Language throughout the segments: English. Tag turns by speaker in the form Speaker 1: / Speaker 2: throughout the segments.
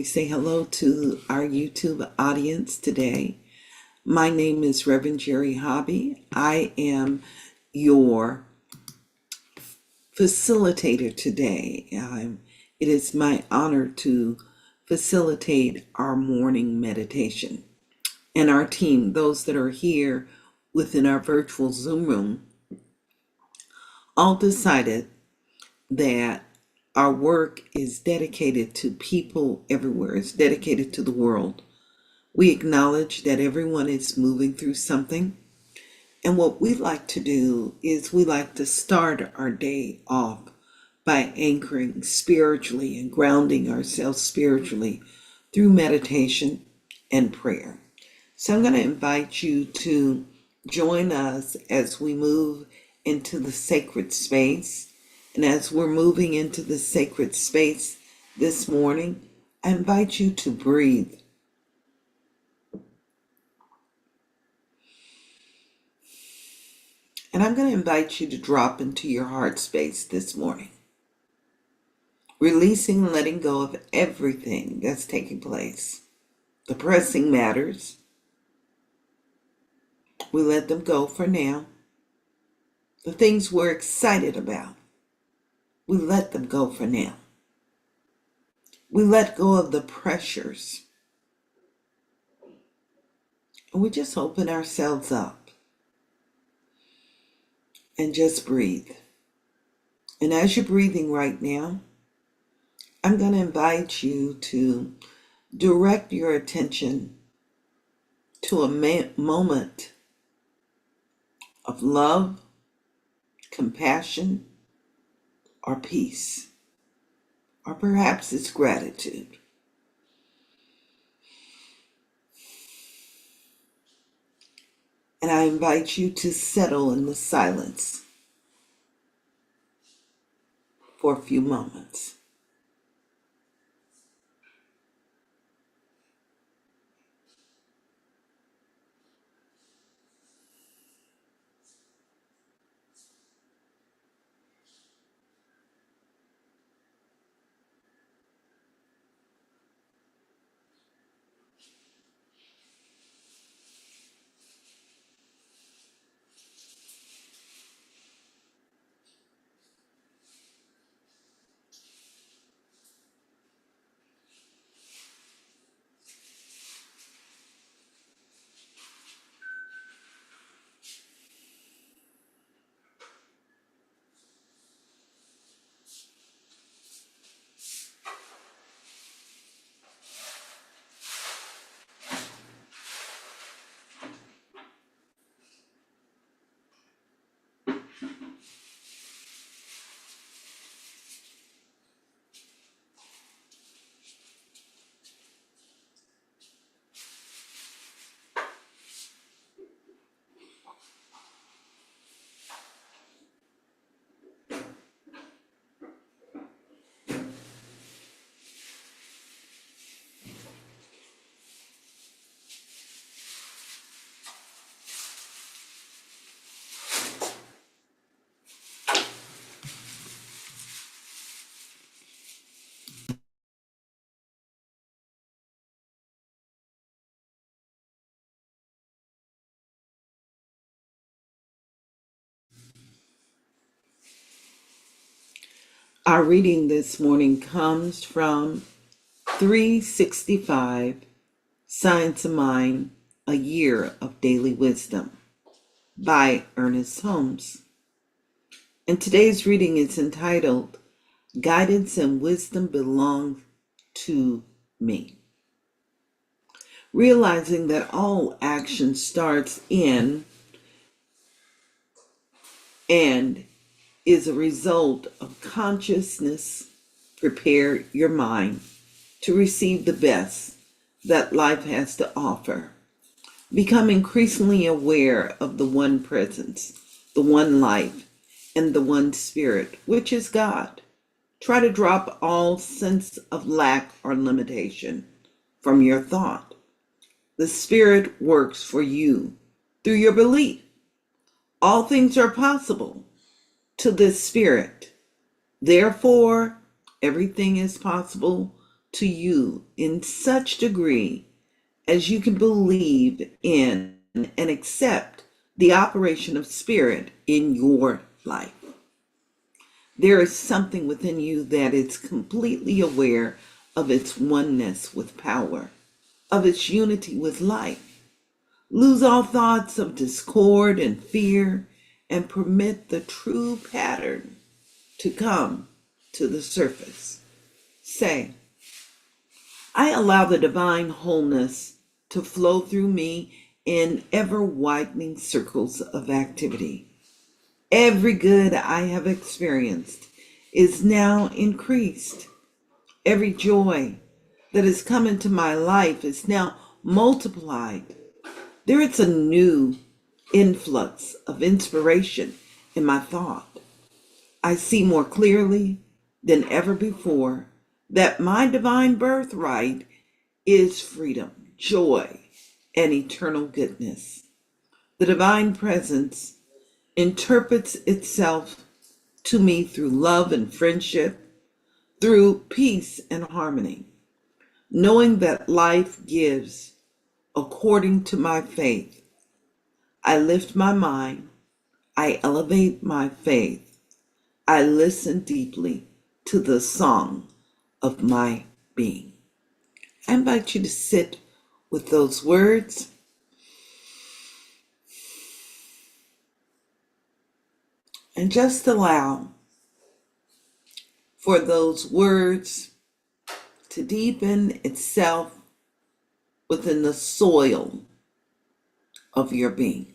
Speaker 1: we say hello to our YouTube audience today. My name is Reverend Jerry Hobby. I am your facilitator today. It is my honor to facilitate our morning meditation. And our team, those that are here within our virtual Zoom room, all decided that our work is dedicated to people everywhere. It's dedicated to the world. We acknowledge that everyone is moving through something. And what we like to do is we like to start our day off by anchoring spiritually and grounding ourselves spiritually through meditation and prayer. So I'm going to invite you to join us as we move into the sacred space. And as we're moving into the sacred space this morning, I invite you to breathe. And I'm going to invite you to drop into your heart space this morning, releasing and letting go of everything that's taking place. The pressing matters, we let them go for now. The things we're excited about, we let them go for now. We let go of the pressures. And we just open ourselves up and just breathe. And as you're breathing right now, I'm going to invite you to direct your attention to a moment of love, compassion, or peace, or perhaps it's gratitude. And I invite you to settle in the silence for a few moments. Our reading this morning comes from 365 Science of Mind, A Year of Daily Wisdom by Ernest Holmes. And today's reading is entitled, Guidance and Wisdom Belong to Me. Realizing that all action starts in and is a result of consciousness, prepare your mind to receive the best that life has to offer. Become increasingly aware of the one presence, the one life, and the one spirit, which is God. Try to drop all sense of lack or limitation from your thought. The spirit works for you through your belief. All things are possible to this spirit. Therefore, everything is possible to you in such degree as you can believe in and accept the operation of spirit in your life. There is something within you that is completely aware of its oneness with power, of its unity with life. Lose all thoughts of discord and fear and permit the true pattern to come to the surface. Say, I allow the divine wholeness to flow through me in ever-widening circles of activity. Every good I have experienced is now increased. Every joy that has come into my life is now multiplied. There is a new influx of inspiration in my thought. I see more clearly than ever before that my divine birthright is freedom, joy, and eternal goodness. The divine presence interprets itself to me through love and friendship, through peace and harmony, knowing that life gives according to my faith. I lift my mind, I elevate my faith, I listen deeply to the song of my being. I invite you to sit with those words and just allow for those words to deepen itself within the soil of your being.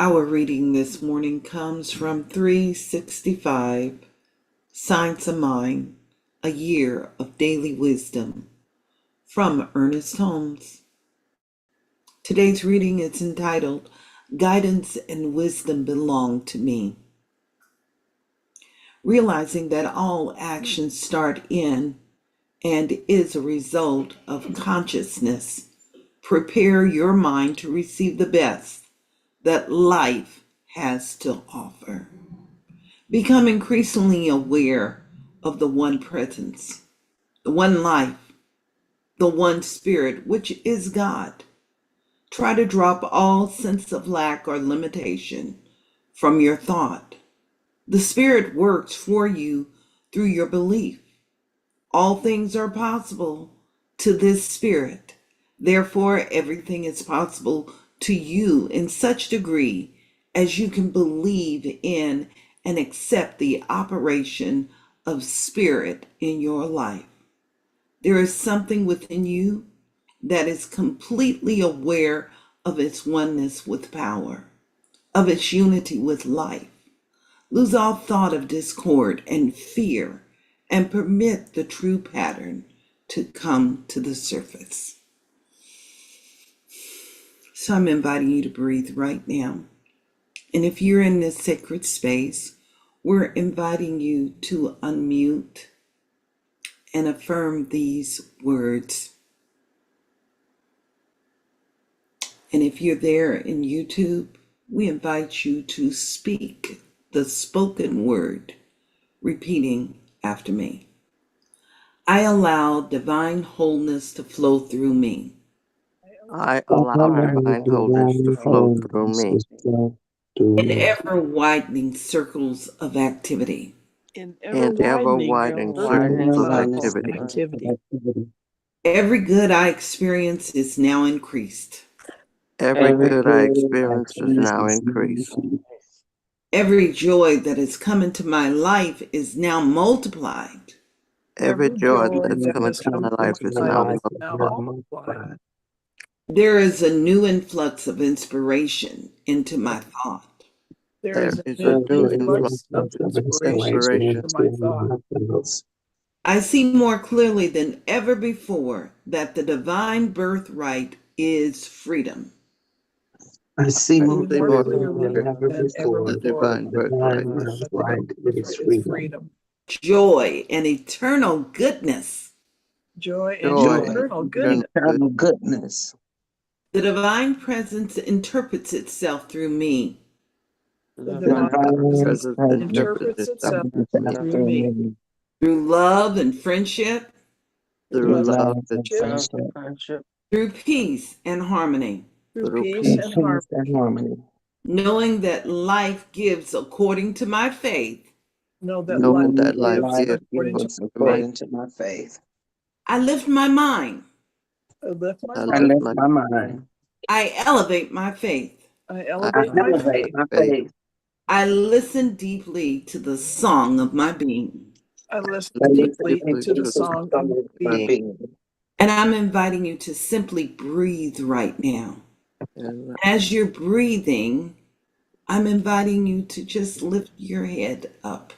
Speaker 1: Our reading this morning comes from 365, Science of Mind, a Year of Daily Wisdom, from Ernest Holmes. Today's reading is entitled, Guidance and Wisdom Belong to Me. Realizing that all actions start in and is a result of consciousness, prepare your mind to receive the best that life has to offer. Become increasingly aware of the one presence, the one life, the one spirit, which is God. Try to drop all sense of lack or limitation from your thought. The spirit works for you through your belief. All things are possible to this spirit. Therefore, everything is possible to you in such degree as you can believe in and accept the operation of spirit in your life. There is something within you that is completely aware of its oneness with power, of its unity with life. Lose all thought of discord and fear and permit the true pattern to come to the surface. So I'm inviting you to breathe right now. And if you're in this sacred space, we're inviting you to unmute and affirm these words. And if you're there in YouTube, we invite you to speak the spoken word, repeating after me. I allow divine wholeness to flow through me.
Speaker 2: I allow divine wholeness to flow through me
Speaker 1: In ever widening circles of activity.
Speaker 2: in ever-widening circles of activity.
Speaker 1: Every good I experience is now increased.
Speaker 2: Every good I experience is now increased.
Speaker 1: Every joy that has come into my life is now multiplied.
Speaker 2: Every joy that's come into my life is now multiplied.
Speaker 1: There is a new influx of inspiration into my thought.
Speaker 2: There is a new influx of inspiration to my thought.
Speaker 1: I see more clearly than ever before that the divine birthright is freedom.
Speaker 3: I see more
Speaker 2: more
Speaker 3: clearly than ever before
Speaker 2: the
Speaker 3: that
Speaker 2: divine
Speaker 3: the
Speaker 2: birthright
Speaker 3: birthright is freedom.
Speaker 1: Joy and eternal goodness.
Speaker 2: Joy
Speaker 3: Joy
Speaker 2: and
Speaker 3: and eternal goodness.
Speaker 1: The divine presence interprets itself through me.
Speaker 2: The
Speaker 3: The divine
Speaker 2: presence
Speaker 3: presence
Speaker 2: interprets itself
Speaker 3: through me.
Speaker 1: Through love and friendship.
Speaker 2: through
Speaker 3: Through
Speaker 2: love
Speaker 3: love
Speaker 2: and
Speaker 3: and friendship.
Speaker 1: Through peace and harmony.
Speaker 2: through
Speaker 3: Through
Speaker 2: peace
Speaker 3: peace and harmony.
Speaker 1: Knowing that life gives according to my faith.
Speaker 2: knowing that life
Speaker 3: Life
Speaker 2: gives
Speaker 3: gives
Speaker 2: according
Speaker 3: according to my faith.
Speaker 1: I lift my mind.
Speaker 2: I
Speaker 3: I
Speaker 2: lift
Speaker 3: lift
Speaker 2: my
Speaker 3: my mind.
Speaker 1: I elevate my faith.
Speaker 2: I
Speaker 3: I
Speaker 2: elevate my
Speaker 3: elevate
Speaker 2: faith.
Speaker 3: my faith.
Speaker 1: I listen deeply to the song of my being.
Speaker 2: I listen
Speaker 3: I
Speaker 2: deeply
Speaker 3: listen
Speaker 2: to the
Speaker 3: to the
Speaker 2: song of
Speaker 3: song of my
Speaker 2: being.
Speaker 3: being.
Speaker 1: And I'm inviting you to simply breathe right now.
Speaker 2: And
Speaker 1: As you're breathing, I'm inviting you to just lift your head up.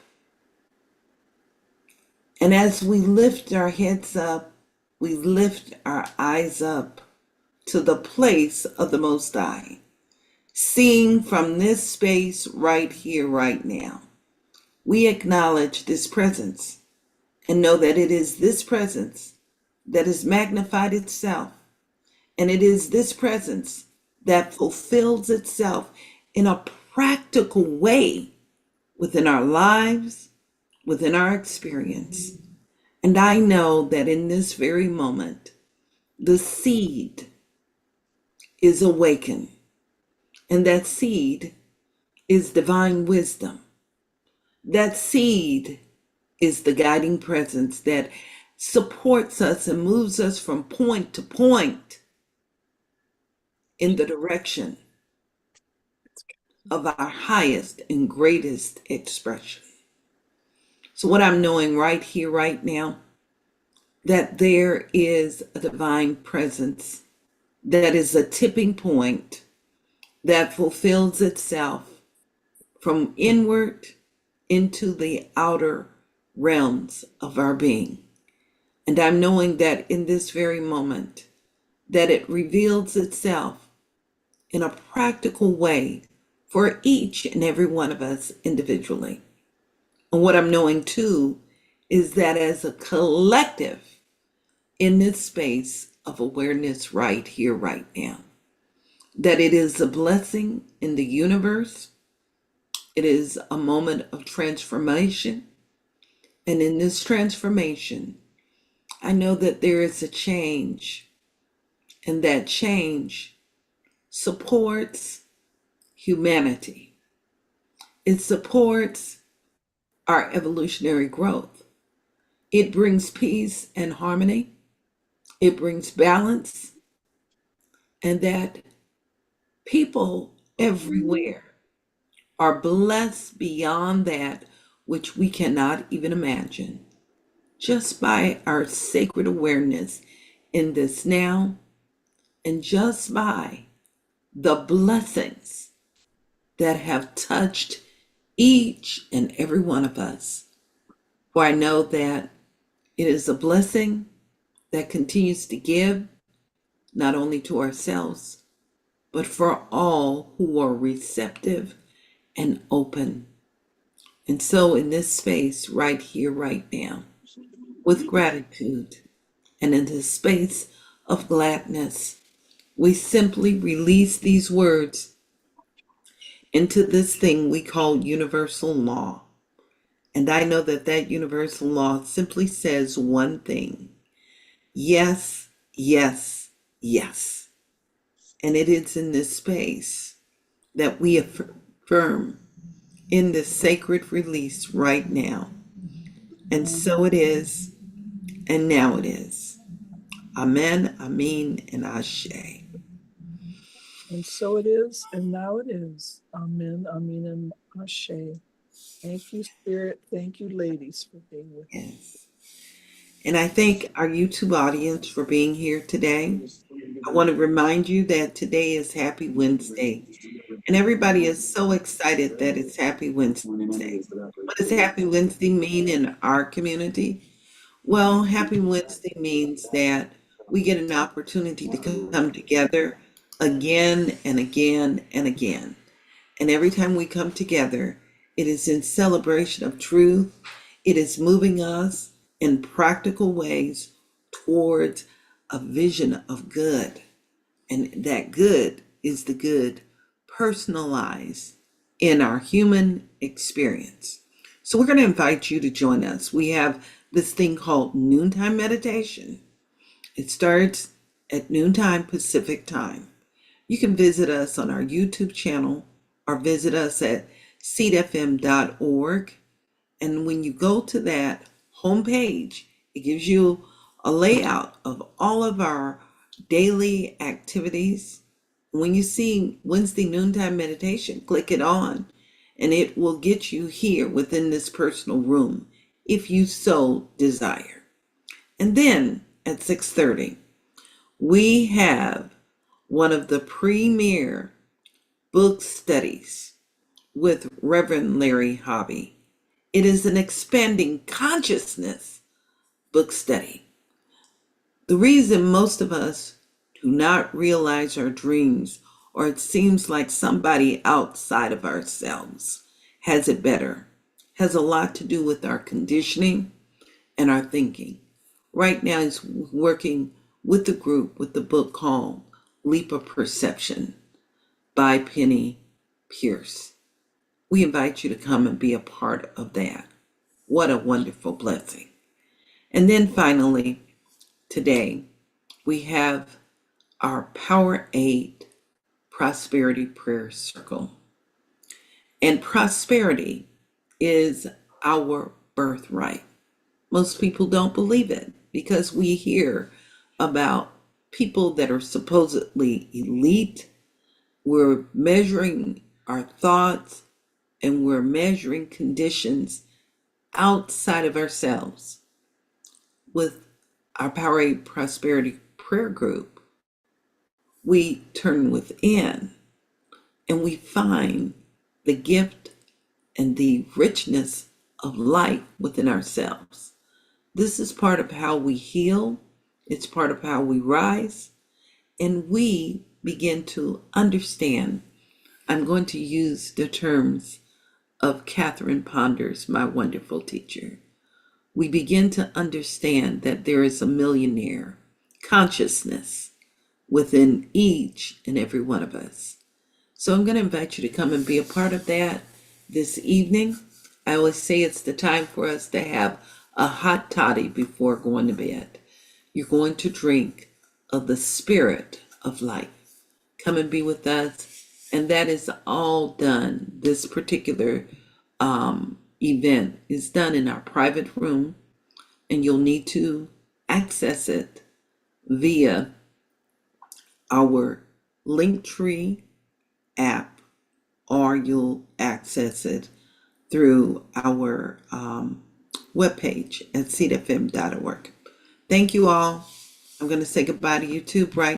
Speaker 1: And as we lift our heads up, we lift our eyes up to the place of the Most High, seeing from this space right here, right now. We acknowledge this presence and know that it is this presence that has magnified itself, and it is this presence that fulfills itself in a practical way within our lives, within our experience. And I know that in this very moment, the seed is awakened, and that seed is divine wisdom. That seed is the guiding presence that supports us and moves us from point to point in the direction of our highest and greatest expression. So, what I'm knowing right here, right now, that there is a divine presence that is a tipping point that fulfills itself from inward into the outer realms of our being. And I'm knowing that in this very moment, that it reveals itself in a practical way for each and every one of us individually. And what I'm knowing too is that as a collective in this space of awareness right here, right now, that it is a blessing in the universe. It is a moment of transformation. And in this transformation, I know that there is a change, and that change supports humanity. It supports our evolutionary growth. It brings peace and harmony. It brings balance, and that people everywhere are blessed beyond that which we cannot even imagine, just by our sacred awareness in this now, and just by the blessings that have touched each and every one of us. For I know that it is a blessing that continues to give, not only to ourselves, but for all who are receptive and open. And so, in this space, right here, right now, with gratitude and in this space of gladness, we simply release these words into this thing we call universal law. And I know that that universal law simply says one thing: yes, yes, yes. And it is in this space that we affirm in this sacred release right now. And so it is, and now it is. Amen, Amen, and Ashe.
Speaker 2: And so it is, and now it is. Amen, amen, and ashe. Thank you, Spirit. Thank you, ladies, for being with me.
Speaker 1: Yes. And I thank our YouTube audience for being here today. I want to remind you that today is Happy Wednesday. And everybody is so excited that it's Happy Wednesday. What does Happy Wednesday mean in our community? Well, Happy Wednesday means that we get an opportunity to come together again and again and again. And every time we come together, it is in celebration of truth. It is moving us in practical ways towards a vision of good. And that good is the good personalized in our human experience. So we're going to invite you to join us. We have this thing called noontime meditation. It starts at noontime Pacific time. You can visit us on our YouTube channel or visit us at seatfm.org. And when you go to that homepage, it gives you a layout of all of our daily activities. When you see Wednesday noontime meditation, click it on, and it will get you here within this personal room if you so desire. And then at 6:30, we have one of the premier book studies with Reverend Larry Hobby. It is an expanding consciousness book study. The reason most of us do not realize our dreams, or it seems like somebody outside of ourselves has it better, has a lot to do with our conditioning and our thinking. Right now, he's working with the group with the book called Leap of Perception by Penny Pierce. We invite you to come and be a part of that. What a wonderful blessing. And then finally, today, we have our Power 8 Prosperity Prayer Circle. And prosperity is our birthright. Most people don't believe it because we hear about people that are supposedly elite. We're measuring our thoughts and we're measuring conditions outside of ourselves. With our Power 8 Prosperity Prayer Group, we turn within and we find the gift and the richness of life within ourselves. This is part of how we heal, it's part of how we rise, and we begin to understand. I'm going to use the terms of Catherine Ponders, my wonderful teacher. We begin to understand that there is a millionaire consciousness within each and every one of us. So I'm going to invite you to come and be a part of that this evening. I always say it's the time for us to have a hot toddy before going to bed. You're going to drink of the spirit of life. Come and be with us. And that is all done. This particular event is done in our private room, and you'll need to access it via our Linktree app, or you'll access it through our webpage at seatfm.org. Thank you all. I'm going to say goodbye to you too, Bright.